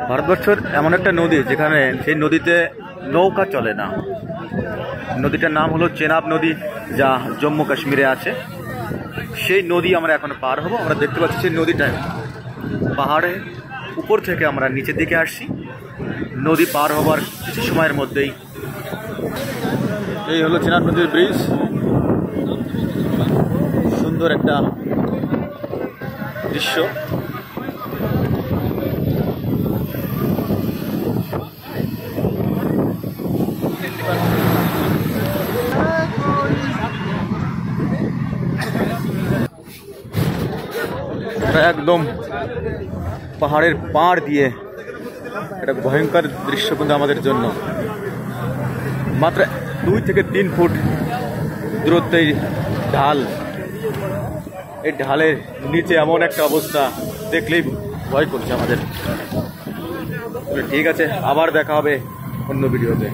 ভারতবর্ষের এমন একটা নদী যেখানে সেই নদীতে নৌকা চলে না। নদীটার নাম হলো চেনাব নদী, যা জম্মু কাশ্মীরে আছে। সেই নদী আমরা এখন পার হব। আমরা দেখতে পাচ্ছি সেই নদীটায় পাহাড়ে উপর থেকে আমরা নিচের দিকে আসছি। নদী পার হবার কিছু সময়ের মধ্যেই এই হলো চেনাব নদীর ব্রিজ। সুন্দর একটা দৃশ্য। একদম পাহাড়ের পাড় দিয়ে একটা ভয়ঙ্কর দৃশ্য কিন্তু আমাদের জন্য। মাত্র 2 থেকে 3 ফুট দূরত্বে ঢাল। এই ঢালের নিচে এমন একটা অবস্থা দেখলেই ভয় করছে আমাদের। ঠিক আছে, আবার দেখা হবে অন্য ভিডিওতে।